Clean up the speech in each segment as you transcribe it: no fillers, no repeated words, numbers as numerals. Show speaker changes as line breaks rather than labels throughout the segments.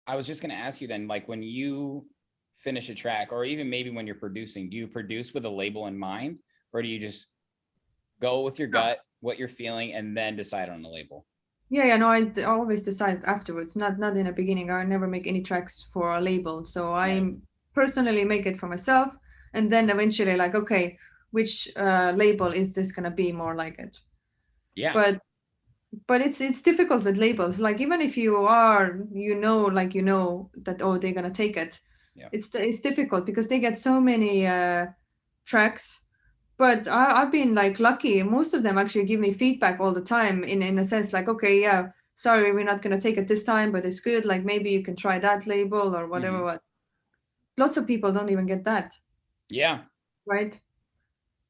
I was just going to ask you then, like when you finish a track, or even maybe when you're producing, do you produce with a label in mind, or do you just go with your gut, what you're feeling, and then decide on the label?
Yeah, no, I always decide afterwards, not in the beginning. I never make any tracks for a label. So I
Nice.
personally make it for myself, and then eventually like, okay, which label is this gonna be more like it?
Yeah.
But it's difficult with labels. Like even if you are, like that, oh, they're gonna take it.
Yeah.
It's difficult because they get so many tracks. But I've been like lucky. Most of them actually give me feedback all the time in a sense like, okay, yeah, sorry, we're not gonna take it this time, but it's good. Like maybe you can try that label or whatever.
Hmm.
What lots of people don't even get that,
Yeah.
right?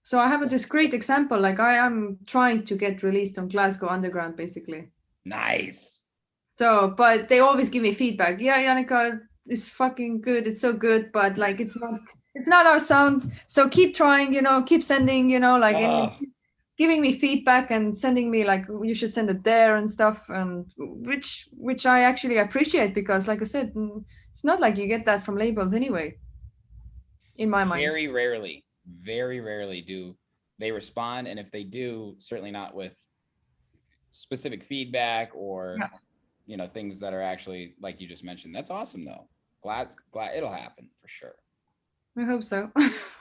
So I have this great example. Like I am trying to get released on Glasgow Underground, basically.
Nice.
So, but they always give me feedback. Yeah, Janika, it's fucking good. It's so good, but like it's not our sound. So keep trying, keep sending, like and
Oh,
giving me feedback and sending me like you should send it there and stuff, and which I actually appreciate because, like I said, it's not like you get that from labels anyway, in my mind.
very rarely do they respond. And if they do, certainly not with specific feedback or,
Yeah,
things that are actually like you just mentioned. That's awesome though. Glad it'll happen for sure.
I hope so.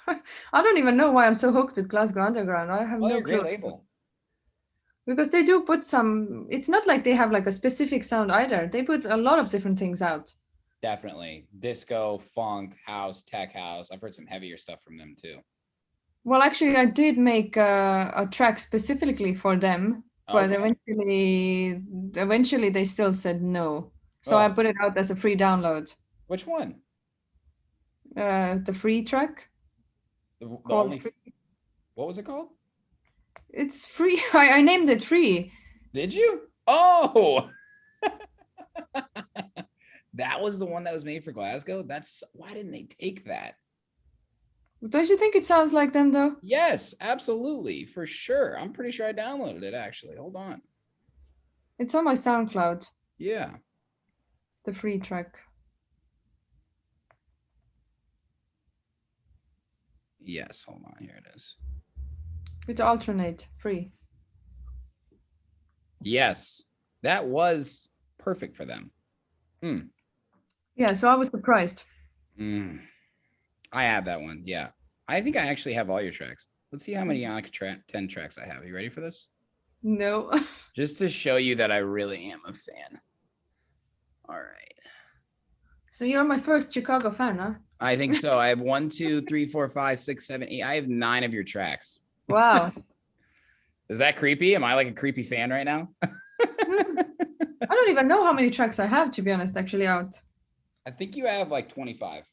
I don't even know why I'm so hooked with Glasgow Underground. I have
Oh, they're
no
a great
clue.
label.
Because they do put some, it's not like they have like a specific sound either. They put a lot of different things out.
Definitely. Disco, funk, house, tech house. I've heard some heavier stuff from them too.
Well, actually, I did make a track specifically for them, but
Okay.
eventually they still said no. So I
Oh,
put it out as a free download.
which one?
The free track
The
called
only,
free.
what was it called?
It's free. I named it free.
Did you? Oh, that was the one that was made for Glasgow. Why didn't they take that?
Don't you think it sounds like them though?
Yes, absolutely, for sure. I'm pretty sure I downloaded it actually. Hold on.
It's on my SoundCloud,
Yeah.
the free track.
Yes, hold on. Here it is.
With the alternate free.
Yes, that was perfect for them. Hmm.
Yeah, so I was surprised.
Mm. I have that one. Yeah. I think I actually have all your tracks. Let's see how many Yannick 10 tracks I have. Are you ready for this?
No.
Just to show you that I really am a fan. All right.
So you're my first Chicago fan, huh?
I think so. I have 1, 2, 3, 4, 5, 6, 7, 8. I have 9 of your tracks.
Wow.
Is that creepy? Am I like a creepy fan right now?
Hmm. I don't even know how many tracks I have, to be honest, actually out.
I think you have like 25,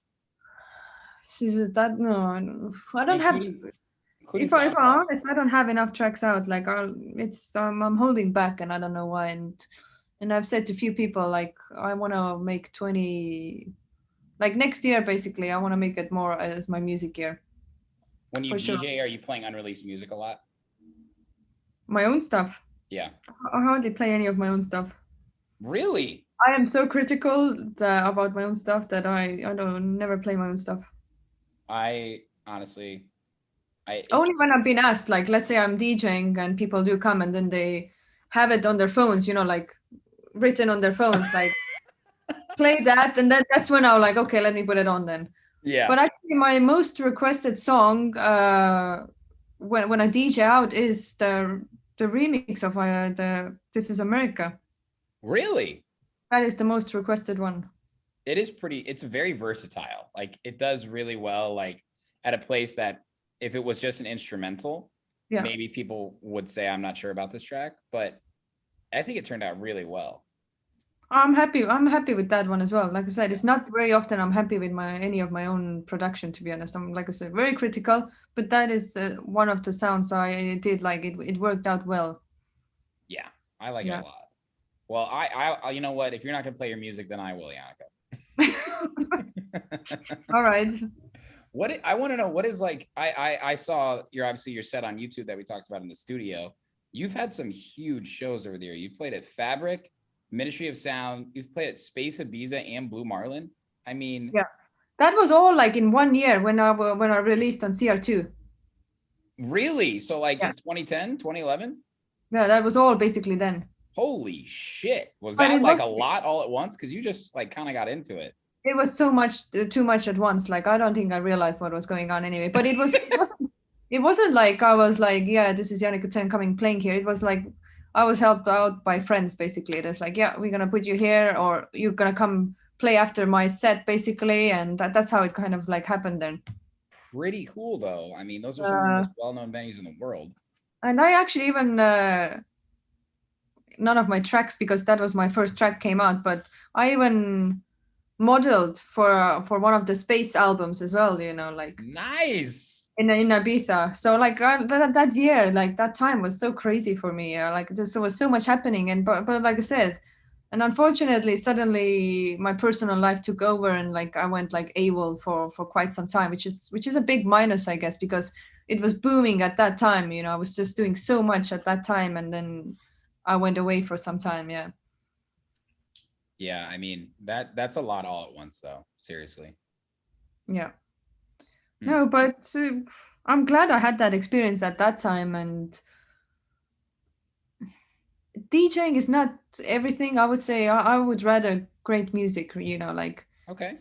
Is it that? No, I don't have.
including
If I'm
SoundCloud.
honest, I don't have enough tracks out. Like, I'm holding back, and I don't know why. And I've said to a few people, like, I want to make 20, like next year, basically, I want to make it more as my music year
When you
for sure.
DJ, are you playing unreleased music a lot?
My own stuff.
Yeah.
I hardly play any of my own stuff.
Really?
I am so critical about my own stuff that I don't never play my own stuff.
I honestly,
Only when I've been asked, like let's say I'm DJing and people do come and then they have it on their phones, like written on their phones, like play that, and then that's when I'm like, okay, let me put it on then.
yeah.
But actually, my most requested song when I DJ out is the remix of the "This Is America."
Really?
That is the most requested one.
It's very versatile. Like it does really well, like at a place that if it was just an instrumental,
Yeah.
maybe people would say I'm not sure about this track, but I think it turned out really well.
I'm happy. I'm happy with that one as well. Like I said, it's not very often I'm happy with my any of my own production. To be honest, I'm like I said, very critical. But that is one of the sounds I did like. It worked out well.
Yeah, I like it a
Yeah.
lot. Well, you know what? If you're not gonna play your music, then I will, Yannicka.
All right.
I want to know what is like. I saw your set on YouTube that we talked about in the studio. You've had some huge shows over there. You played at Fabric. Ministry of Sound. You've played at Space Ibiza and Blue Marlin. I mean,
Yeah, that was all like in 1 year when I released on CR2.
really? So like
Yeah,
2010, 2011?
yeah, that was all basically then.
Holy shit. Was
But
that like a lot all at once? Because you just like kind of got into it.
it was so much, too much at once. Like I don't think I realized what was going on anyway. But it wasn't like I was like, yeah, this is Janika Tenn coming playing here. It was like I was helped out by friends basically. It's like, yeah, we're gonna put you here, or you're gonna come play after my set basically, and that's how it kind of like happened then.
Pretty cool though. I mean, those are some of the
Uh,
most well-known venues in the world.
and I actually even none of my tracks, because that was my first track, came out, but I even modeled for one of the Space albums as well, like
Nice.
in Ibiza. So like that year, like that time was so crazy for me. Like there was so much happening, and but like I said, and unfortunately, suddenly my personal life took over, and like I went like AWOL for quite some time, which is a big minus, I guess, because it was booming at that time. I was just doing so much at that time, and then I went away for some time. Yeah.
Yeah, I mean, that's a lot all at once though. Seriously.
Yeah.
Hmm.
No, but I'm glad I had that experience at that time, and DJing is not everything. I would say I would rather great music, like
Okay.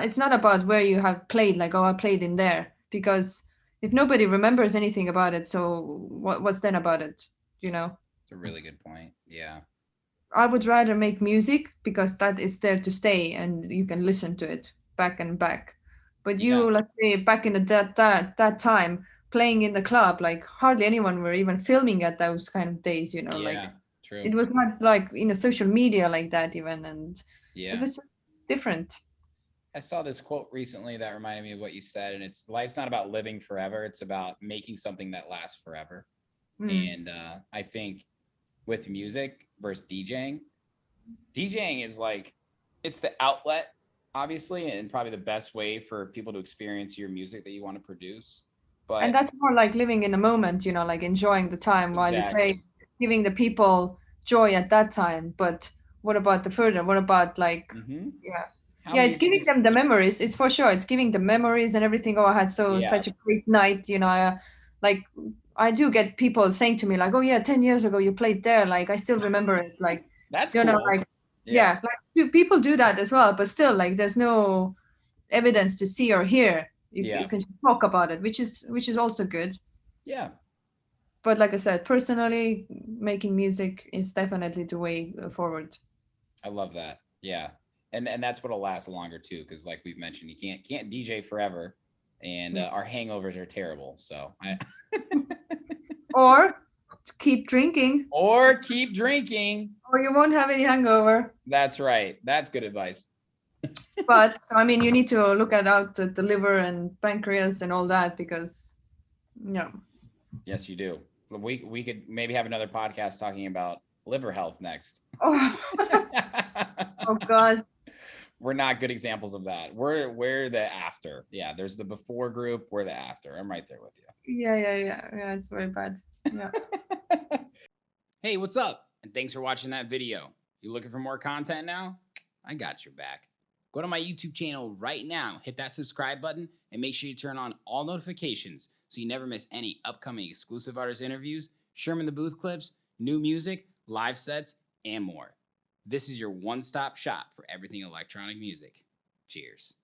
it's not about where you have played, like, oh, I played in there, because if nobody remembers anything about it, so what's then about it, you know?
It's a really good point. Yeah.
I would rather make music because that is there to stay and you can listen to it back and back. But
Yeah.
let's say back in that time, playing in the club, like hardly anyone were even filming at those kind of days,
Yeah.
like
True.
it was not like in a social media like that even, and it
Yeah.
was just different.
I saw this quote recently that reminded me of what you said, and it's life's not about living forever. It's about making something that lasts forever.
Mm.
And I think with music versus DJing is like, it's the outlet, obviously, and probably the best way for people to experience your music that you want to produce.
And
But
that's more like living in the moment, like enjoying the time while you play,
exactly.
giving the people joy at that time. But what about the further? What about like,
Mm-hmm.
yeah,
How
yeah, it's
music
giving
is,
them the memories. It's for sure. It's giving the memories and everything. Oh, I had
yeah,
such a great night. Like I do get people saying to me like, oh yeah, 10 years ago you played there. Like I still remember it. Like,
that's cool.
like,
Yeah.
yeah, like people do that as well. But still, like, there's no evidence to see or hear. You
Yeah.
can talk about it, which is also good.
Yeah.
But like I said, personally, making music is definitely the way forward.
I love that. Yeah. And that's what'll last longer too, because like we've mentioned, you can't DJ forever, and
Yeah.
our hangovers are terrible. So I
Or keep drinking,
or keep drinking.
or you won't have any hangover.
That's right. That's good advice.
But I mean, you need to look at out the liver and pancreas and all that, because yeah.
Yes, you do. We could maybe have another podcast talking about liver health next.
Oh, oh God.
We're not good examples of that. We're the after. Yeah, there's the before group. We're the after. I'm right there with you.
Yeah. It's very bad. Yeah.
Hey, what's up? And thanks for watching that video. You looking for more content now? I got your back. Go to my YouTube channel right now, hit that subscribe button, and make sure you turn on all notifications so you never miss any upcoming exclusive artist interviews, Sherm in the Booth clips, new music, live sets, and more. This is your one-stop shop for everything electronic music. Cheers.